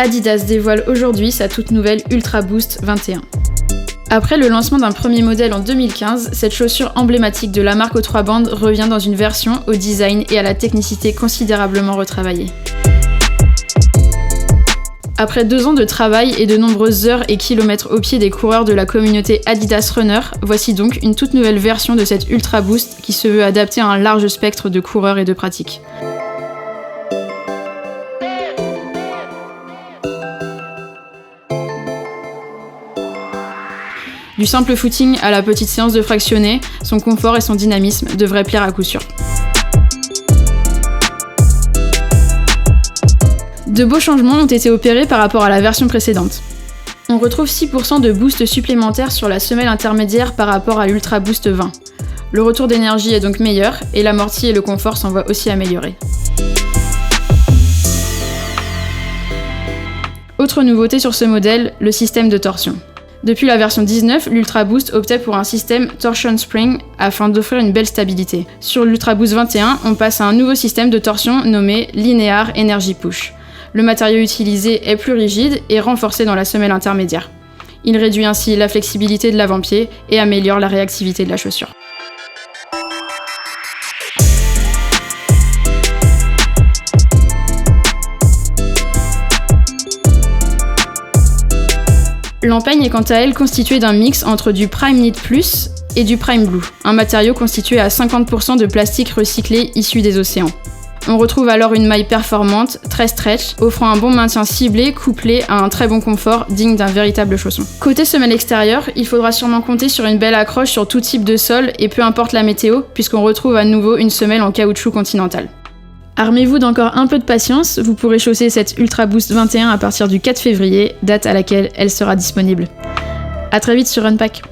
Adidas dévoile aujourd'hui sa toute nouvelle Ultra Boost 21. Après le lancement d'un premier modèle en 2015, cette chaussure emblématique de la marque aux 3 bandes revient dans une version au design et à la technicité considérablement retravaillée. Après 2 ans de travail et de nombreuses heures et kilomètres au pied des coureurs de la communauté Adidas Runner, voici donc une toute nouvelle version de cette Ultra Boost qui se veut adapter à un large spectre de coureurs et de pratiques. Du simple footing à la petite séance de fractionné, son confort et son dynamisme devraient plaire à coup sûr. De beaux changements ont été opérés par rapport à la version précédente. On retrouve 6% de boost supplémentaire sur la semelle intermédiaire par rapport à l'Ultra Boost 20. Le retour d'énergie est donc meilleur et l'amorti et le confort s'en voient aussi améliorés. Autre nouveauté sur ce modèle, le système de torsion. Depuis la version 19, l'Ultra Boost optait pour un système Torsion Spring afin d'offrir une belle stabilité. Sur l'Ultra Boost 21, on passe à un nouveau système de torsion nommé Linear Energy Push. Le matériau utilisé est plus rigide et renforcé dans la semelle intermédiaire. Il réduit ainsi la flexibilité de l'avant-pied et améliore la réactivité de la chaussure. L'empeigne est quant à elle constituée d'un mix entre du Prime Knit Plus et du Prime Glue, un matériau constitué à 50% de plastique recyclé issu des océans. On retrouve alors une maille performante, très stretch, offrant un bon maintien ciblé couplé à un très bon confort digne d'un véritable chausson. Côté semelle extérieure, il faudra sûrement compter sur une belle accroche sur tout type de sol et peu importe la météo, puisqu'on retrouve à nouveau une semelle en caoutchouc continental. Armez-vous d'encore un peu de patience, vous pourrez chausser cette Ultra Boost 21 à partir du 4 février, date à laquelle elle sera disponible. A très vite sur Runpack.